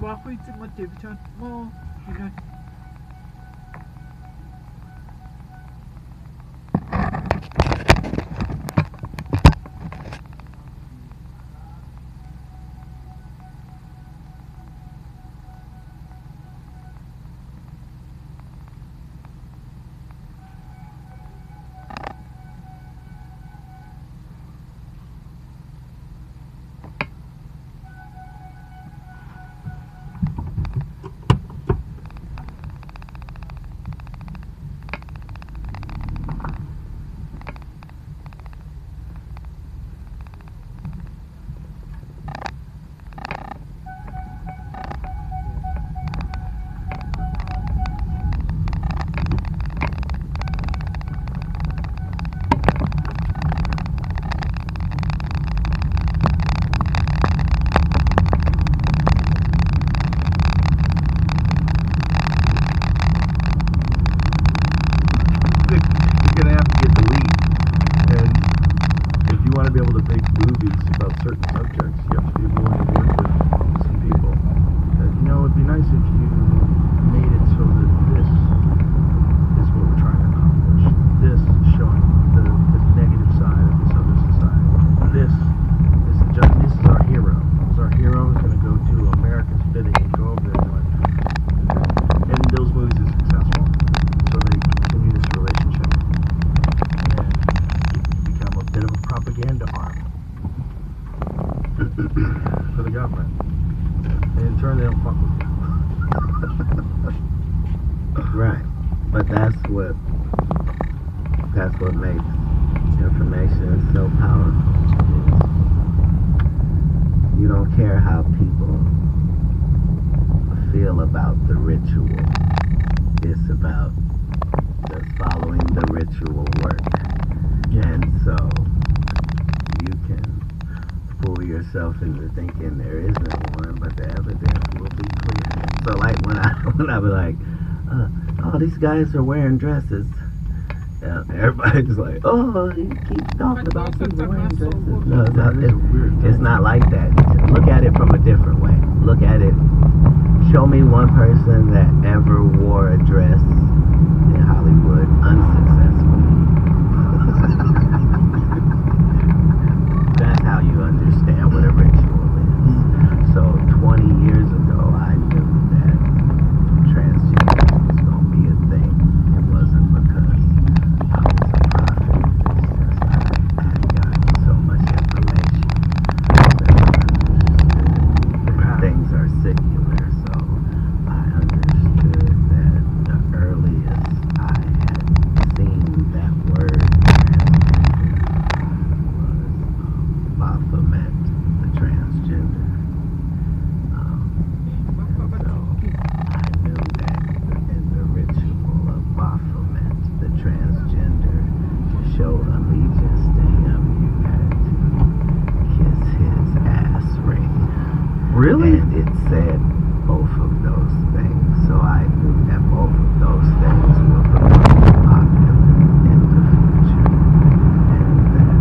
Etwatwa Daveyton. Well, you know. Be able to make movies about certain subjects, you have to be willing to work with some people. You know, it'd be nice if you made it so that this is what we're trying to accomplish. This is showing the negative side of this other society. This is our hero. Our hero is going to go do America's bidding and go over there and those movies are successful, so they continue this relationship. Bit of a propaganda arm for the government, and in turn they don't fuck with you. Right, but that's what makes information so powerful. You don't care how people feel about the ritual. It's about just following the ritual work. And so you can fool yourself into thinking there isn't one, but the evidence will be clear. So like when I was like, oh, these guys are wearing dresses. Everybody's like, oh, he keeps talking about people wearing dresses. No, it's not like that. Look at it from a different way. Look at it. Show me one person that ever wore a dress in Hollywood unsuccessfully. That's how you understand what a ritual is. So 20 years ago, I knew that transgender was going to be a thing. It wasn't because I was a prophet. It's just I had gotten so much information that things are secular. So I understood that the earliest I had seen that word Baphomet, the transgender. And so I knew that in the ritual of Baphomet, the transgender, to show allegiance to him, you had to kiss his ass ring. Really? And it said both of those things, so I knew that both of those things were becoming popular in the future. And that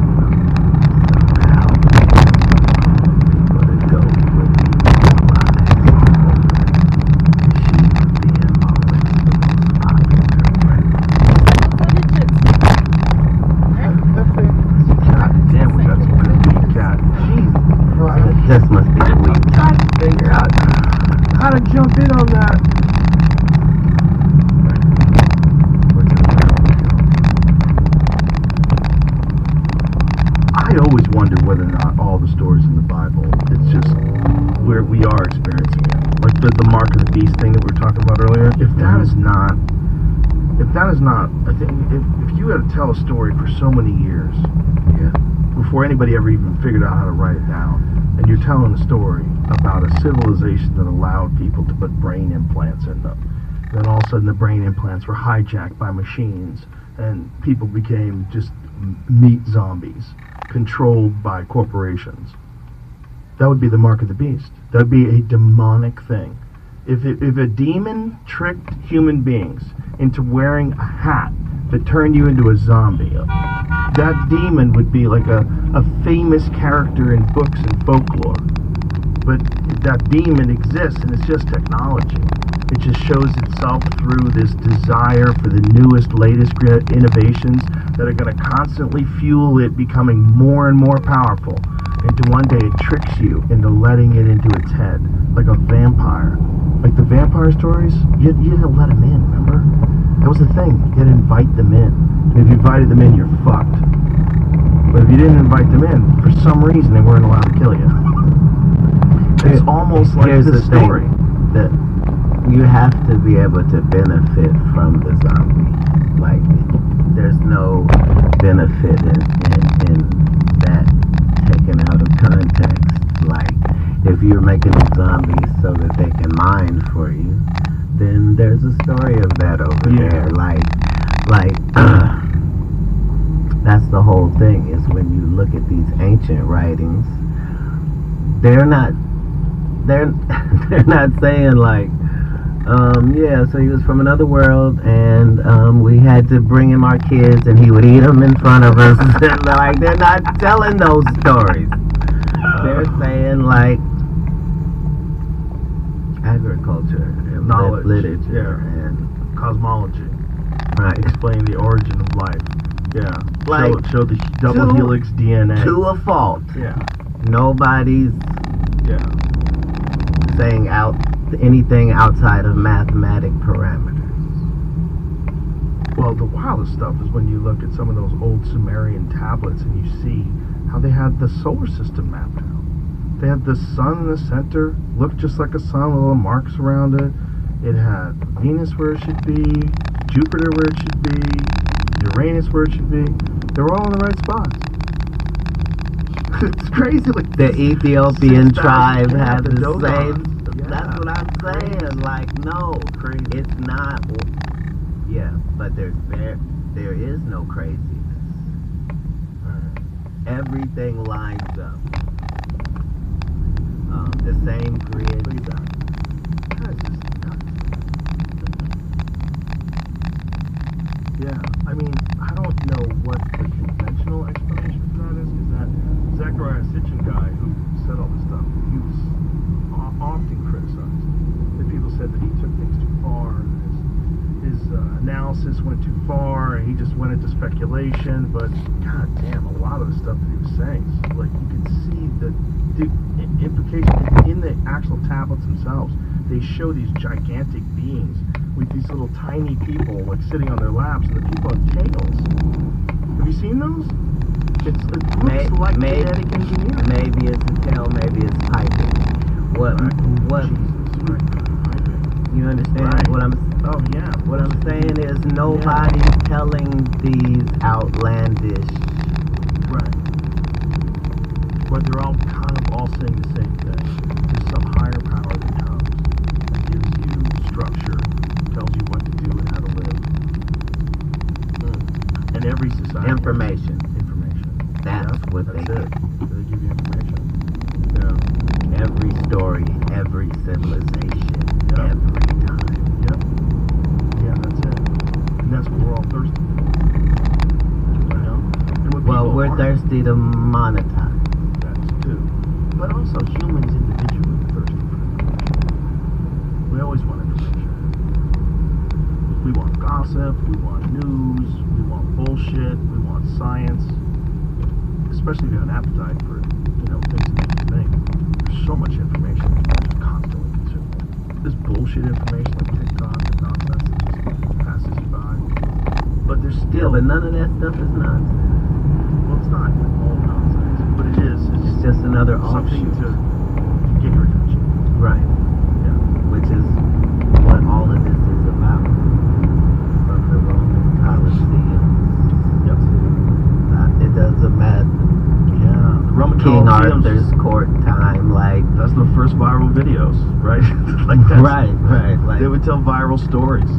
somehow people to go would be realized she would be amongst the most popular God damn, we got some good weed, cat. Jesus. This must be the week. Trying to figure out how to jump in on that. I always wonder whether or not all the stories in the Bible, it's just where we are experiencing it. Like the mark of the beast thing that we were talking about earlier. If that is not, I think if you had to tell a story for so many years, Yeah. before anybody ever even figured out how to write it down, and you're telling a story about a civilization that allowed people to put brain implants in them, then all of a sudden the brain implants were hijacked by machines, and people became just meat zombies, controlled by corporations. That would be the mark of the beast. That would be a demonic thing. If a demon tricked human beings into wearing a hat that turned you into a zombie, that demon would be like a famous character in books and folklore. But that beam, it exists, and it's just technology. It just shows itself through this desire for the newest, latest innovations that are going to constantly fuel it becoming more and more powerful. Until one day it tricks you into letting it into its head, like a vampire. Like the vampire stories, you had to let them in, remember? That was the thing. You had to invite them in. And if you invited them in, you're fucked. But if you didn't invite them in, for some reason they weren't allowed to kill you. It's almost like the story. That you have to be able to benefit from the zombie. Like, there's no benefit in that taken out of context. Like, if you're making zombies so that they can mine for you, then there's a story of that over there. Like, that's the whole thing, is when you look at these ancient writings, they're not saying like, yeah, so he was from another world, and we had to bring him our kids, and he would eat them in front of us. Like, they're not telling those stories. They're saying like agriculture and knowledge, literature and cosmology. Right. Explain the origin of life. Yeah. Like, show the double helix DNA. To a fault. Yeah. Nobody's saying anything outside of mathematic parameters. Well, the wildest stuff is when you look at some of those old Sumerian tablets and you see how they had the solar system mapped out. They had the sun in the center, looked just like a sun with little marks around it. It had Venus where it should be, Jupiter where it should be, Uranus where it should be. They were all in the right spots. It's crazy. Like the Ethiopian tribe had the Dogons. same. That's what I'm saying. Like, no, crazy. It's not. Yeah, but there is no craziness. Everything lines up. The same grid. Yeah, I mean, I don't know what the conventional explanation for that is, because that Zechariah Sitchin guy who said all this stuff, he was often criticized. That people said that he took things too far, and his analysis went too far, and he just went into speculation. But god damn, a lot of the stuff that he was saying, like, you can see the implication in the actual tablets themselves. They show these gigantic beings with these little tiny people like sitting on their laps, and the people have tails. Have you seen those? It looks like genetic engineering. Maybe it's a tail, maybe it's piping. What? Jesus, right. Piping. You understand what I'm? Oh yeah. What I'm saying is nobody's telling these outlandish. Right. But they're all kind of all saying the same thing. There's some higher power that comes, that gives you structure, tells you what to do and how to live. And every society. Information. That's what they give. They give you information. Yeah. Every story, every civilization, every time. Yep. Yeah, that's it. And that's what we're all thirsty for. You know? Well, we're thirsty to monetize. That's too. But also humans individually are thirsty for information. We always want information. We want gossip, we want news, we want bullshit, we want science. Especially if you have an appetite for, things that make you think. There's so much information that you just constantly consume. This bullshit information like TikTok and nonsense that just passes you by. But there's still... Yeah, but none of that stuff is nonsense. Well, it's not all nonsense, but it is. It's just another something offshoot. to get your attention. Right. Yeah. Which is what all of this is about. From the Roman Colosseum. Yep. It doesn't matter. Yeah. The Roman King Colosseum's Arthur's court time, like... That's the first viral videos, right? Like that. Right. Like, they would tell viral stories.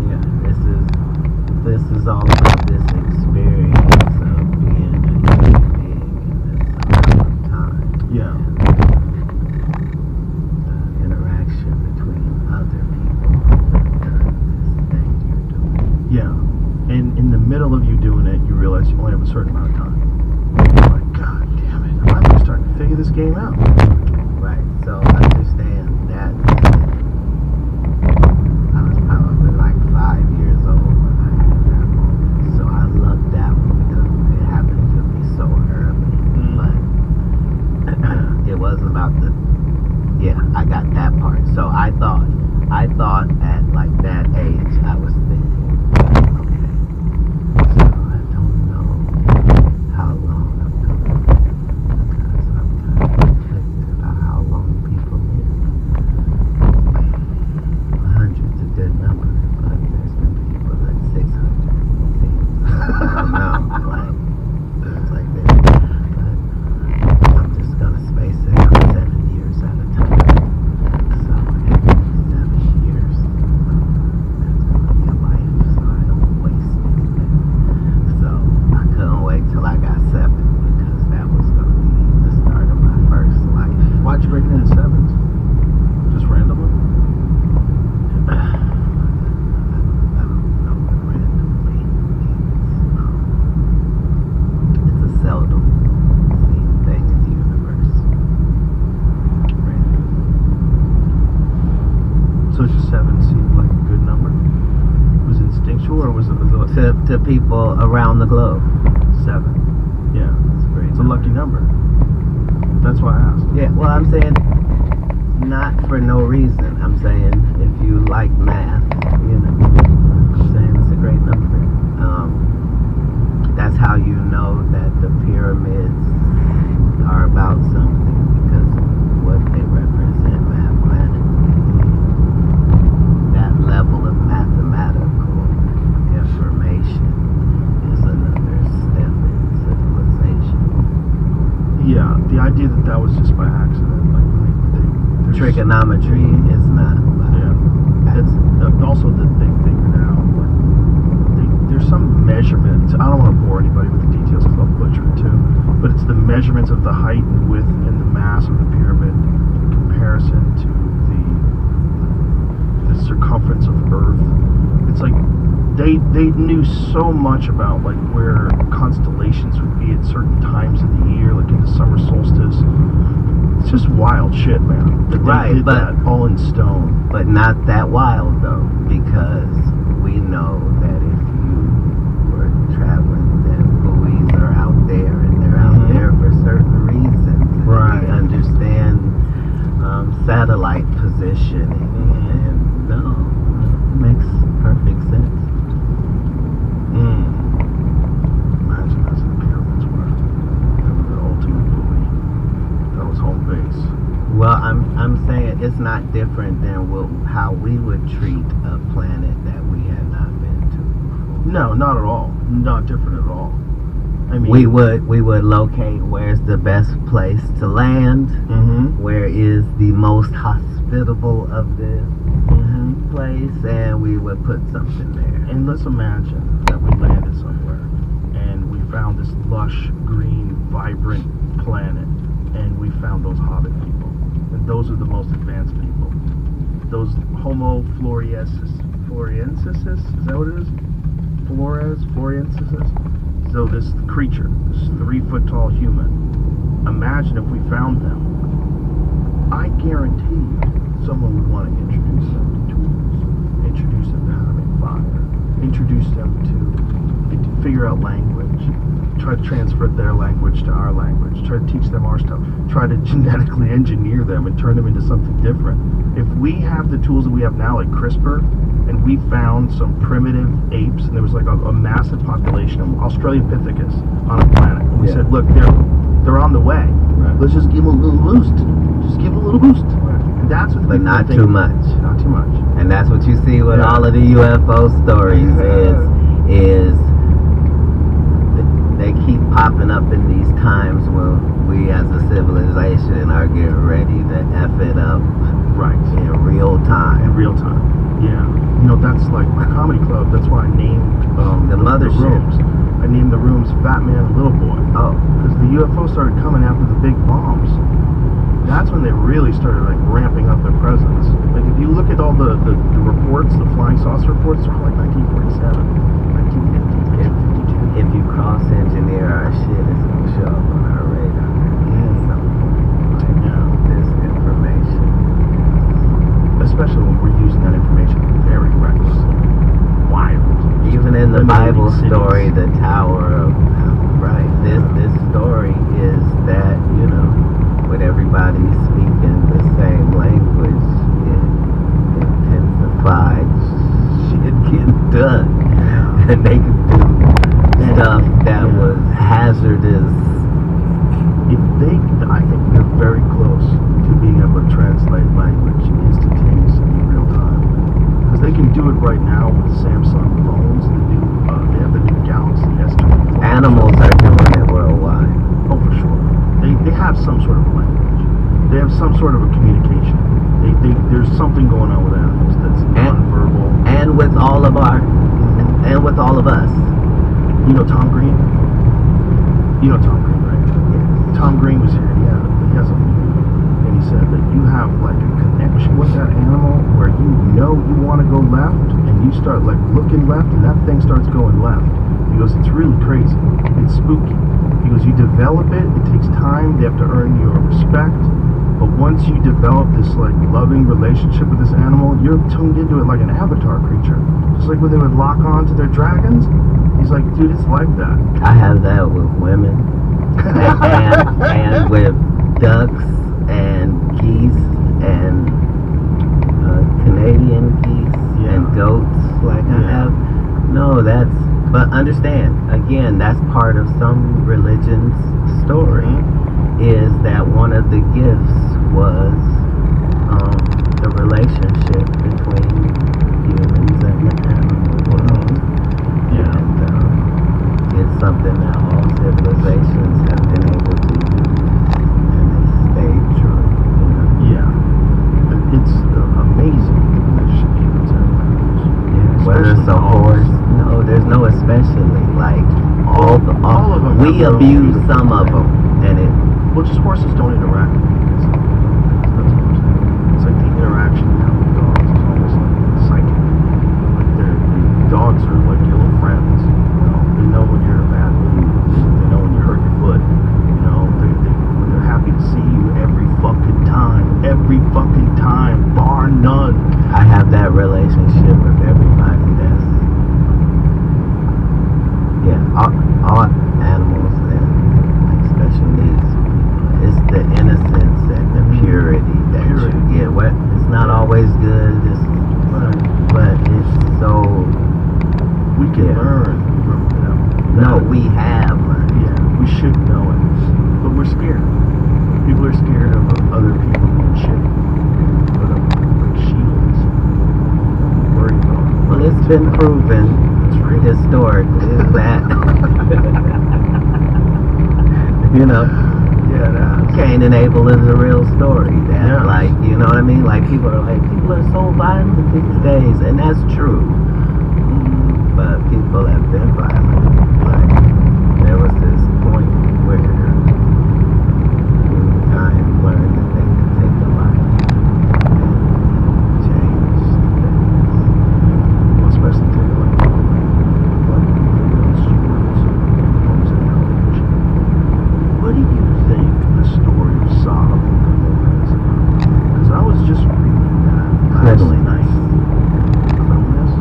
Yeah, this is all about this experience of being a human being in this amount of time. Yeah. And the interaction between other people and this thing you're doing. Yeah. And in the middle of you doing it, you realize you only have a certain amount of time. You're like, god damn it, I'm finally starting to figure this game out. Right. So understand that I was probably like 5 years old when I had that moment. So I loved that one because it happened to me so early. But it wasn't about the. Yeah, I got that part. So I thought at like that age, I was thinking, okay, so I don't know how long I'm going to live because I'm kind of conflicted about how long people live. 100's a good number, but there's been people that 600 seems, I don't know, like, seems like that. But I'm just going to space it out 7 years at a time. So every 7 years, that's going to be a life, so I don't waste anything. So I couldn't wait till I got 7 because that was going to be the start of my first life. Why'd you break it into sevens? Just randomly? I don't know what randomly means. It's a seldom seen thing in the universe. Random. So just 7 seemed like a good number? Was it instinctual or was it To people around the globe. 7? Yeah. It's a great It's a lucky number. That's why I asked. Yeah, well, I'm saying not for no reason. I'm saying if you like math, you know, I'm saying it's a great number. That's how you know that the pyramids are about something because of what they represent mathematically. That level of mathematical information is another step in civilization. Yeah, the idea that that was just by accident, like there's- Trigonometry is not. Yeah, it's also that they figured out like there's some measurements. I don't want to bore anybody with the details because I'll butcher it too. But it's the measurements of the height and width and the mass of the pyramid in comparison to the circumference of Earth. It's like they knew so much about like where constellations would be at certain times of the year, like in the summer solstice. It's just wild shit, man. That they did that all in stone. But not that wild though, because we know that if you were traveling, then buoys are out there, and they're out there for certain reasons. Right. We understand satellite positioning, and no, it makes perfect sense. Imagine that's the pyramids were. They were the ultimate buoy. That was home base. Well, I'm saying it's not different than how we would treat a planet that we had not been to before. No, not at all. Not different at all. I mean, We would locate where's the best place to land, where is the most hospitable of this place, and we would put something there. And let's imagine that we landed somewhere and we found this lush, green, vibrant planet, and we found those hobbit people. And those are the most advanced people. Those Homo floresiensis, is that what it is? Floresiensis? So this creature, this 3-foot tall human, imagine if we found them. I guarantee you someone would want to introduce them to tools, introduce them to how to make fire, introduce them to figure out language, try to transfer their language to our language, try to teach them our stuff, try to genetically engineer them and turn them into something different. If we have the tools that we have now, like CRISPR, and we found some primitive apes, and there was like a massive population of Australopithecus on a planet, and we said, look, they're on the way. Right. Let's just give them a little boost. Just give them a little boost. Right. And that's what But not too much. Not too much. And that's what you see with all of the UFO stories is they keep popping up in these times when we as a civilization are getting ready to F it up in real time. In real time. Yeah. You know, that's like my comedy club. That's why I named the mothership. rooms. I named the rooms Fat Man and Little Boy. Oh. Because the UFO started coming after the big bombs. That's when they really started like ramping up their presence. Like if you look at all the reports, the flying saucer reports, they're all like 1947, 1950, 1952. If you cross-engineer our shit, it's gonna show up on our radar. Yeah. This whole story, the Tower of right. This story is that, you know, with everybody speaking the same language, it intensified shit getting done, and they could do stuff that was hazardous. I think they're very close to being able to translate language instantaneously in real time. Because they can do it right now with Samsung phones. They have the new Galaxy S24. Animals are doing it worldwide. Oh, for sure. They have some sort of language. They have some sort of a communication. There's something going on with animals that's non-verbal. And with all of us. You know Tom Green? You know Tom Green, right? Yeah. Tom Green was here. He has a meeting, and he said that you have like a connection with that animal where you know you want to go left, and you start like looking left, and that thing starts going left. He goes, it's really crazy. It's spooky. He goes, you develop it. It takes time. They have to earn your respect. But once you develop this like loving relationship with this animal, you're tuned into it like an avatar creature. Just like when they would lock on to their dragons. He's like, dude, it's like that. I have that with women and with ducks and geese and Canadian geese and goats. Like I have. No, but understand, again, that's part of some religion's story, is that one of the gifts was the relationship between humans and the animal world. And it's something that all civilizations have been able to use, and they stay true. You know? Yeah. It's amazing the relationship humans have with animals. Yeah. Whether it's a horse, no, there's no especially. Like, all of them we abuse some of them, and it. Well, just horses don't interact with humans. That's what I'm saying. It's like the interaction now with dogs is almost like psychic. Like the dogs are like your little friends. You know, they know when you're in a bad mood. They know when you hurt your foot. You know, they're happy to see you every fucking time, bar none. I have that relationship with everybody. All animals and like special needs. It's the innocence and the purity that you get. It's not always good, but it's so. We can learn from them. No, we have learned. Yeah, we should know it, but we're scared. People are scared of other people being shitty. Put up like shields. Worried about. Well, it's been proven historically that you know. Cain and Abel is a real story. That like, you know what I mean? Like people are so violent these days, and that's true. But people have been violent. Like there was this point where humankind learned that they could take a life and change things. Especially take a life. What do you think the story of Sodom and Gomorrah is about? Because I was just reading that last night. Cleanliness?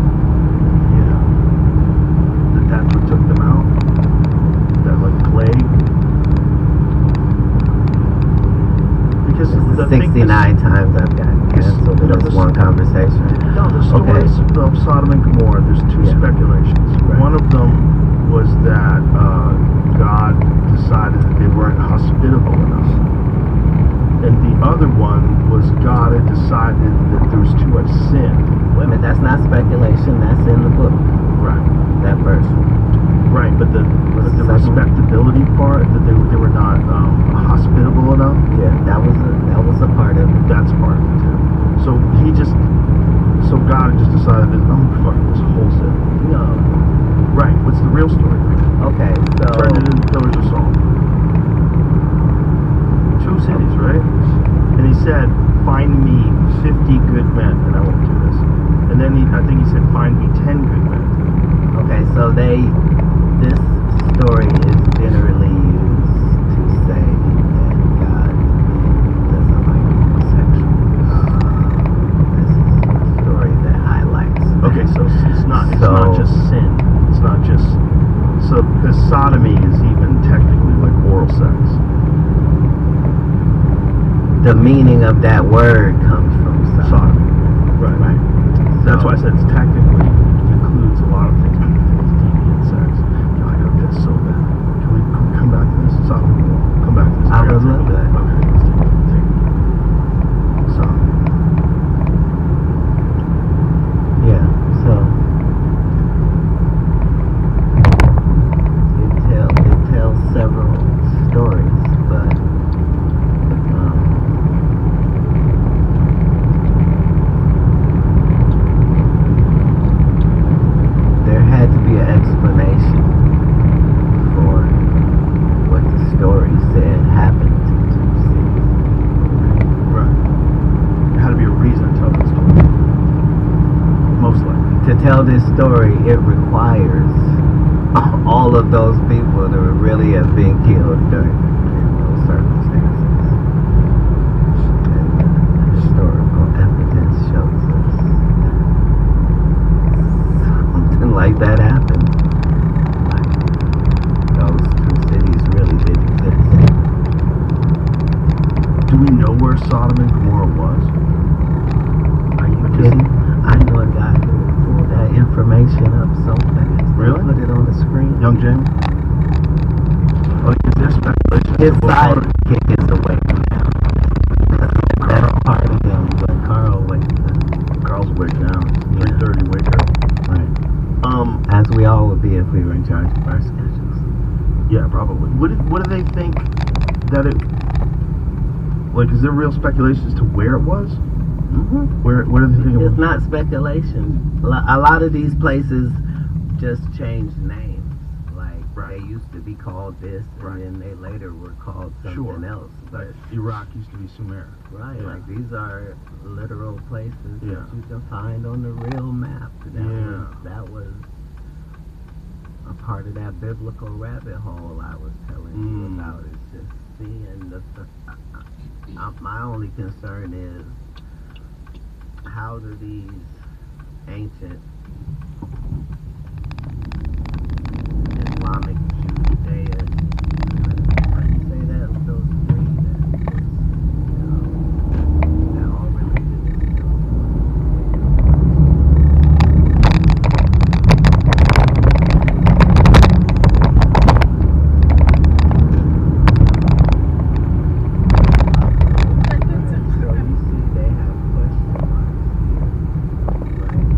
Yeah. That's what took them out? That like plague? Because the 69 times I've gotten canceled in this one conversation. No, the stories of Sodom and Gomorrah, there's two speculations. Right. One of them was that God decided that they weren't hospitable enough. And the other one was God had decided that there was too much sin. Wait a minute, that's not speculation, that's in the book. Right. That verse. Right, but the respectability part, that they were not hospitable enough. Yeah, that was a part of it. That's part of it too. So God had just decided that fuck this whole city. No. Right. What's the real story? Okay, so Turned it into Pillars of Salt. 2 cities, right? And he said, "Find me 50 good men, and I won't do this." And then I think he said, "Find me 10 good men." okay, so this story is generally used to say that God doesn't like homosexuals. This is a story that highlights that. Okay, so it's not just sin. It's not just the meaning of that word comes from Sodom. Right. So, That's why I said it's technically includes a lot of things. It's deviant sex. You know, I got this so bad. Can we come back to this? Sodom. Come back to this. I would love that. Okay, let's take it. Sodom. Yeah, so it tells several stories, but there had to be an explanation for what the story said happened to two cities. Right. There had to be a reason to tell that story. Most likely. To tell this story, it requires all of those people to really have been killed in those circumstances. And the historical evidence shows us something like that happened. Like, those two cities really did exist. Do we know where Sodom and Gomorrah was? Are you kidding? I know a guy who pulled that information up so fast. Really? Put it on the screen. Young Jamie? Oh, is there speculation? His sidekick is awake now. That's part of him, but Carl wakes up. Carl's awake now. It's 3:30 wake up. Right. As we all would be if we were in charge of our schedules. Yeah, probably. What do they think that it... Like, is there real speculation as to where it was? Mm-hmm. Where do they think it was? It's not speculation. A lot of these places just changed names. Like, they used to be called this, and then they later were called something else. But Iraq used to be Sumer. right, Yeah. like these are literal places Yeah. that you can find on the real map. That was a part of that biblical rabbit hole I was telling you about. It's just seeing my only concern is, how do these ancient Islamic, Judaism, how do you say that? Those three that all religions So you see they have question marks here, right?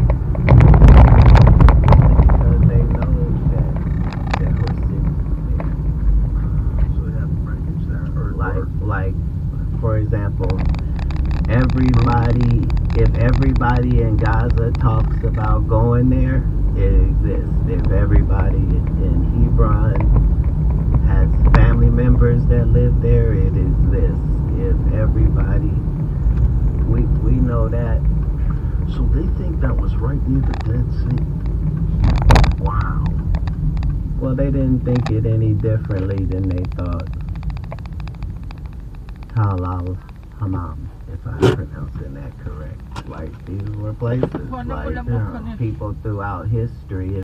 Because they know that there were cities there. So they have breakage there. Like, for example, if everybody in Gaza talks about going there, it exists. If everybody in Hebron has family members that live there, it exists. If everybody, we know that. So they think that was right near the Dead Sea. Wow. Well, they didn't think it any differently than they thought Halal Hammam, if I'm pronouncing that correct. Like, these were places, like, people throughout history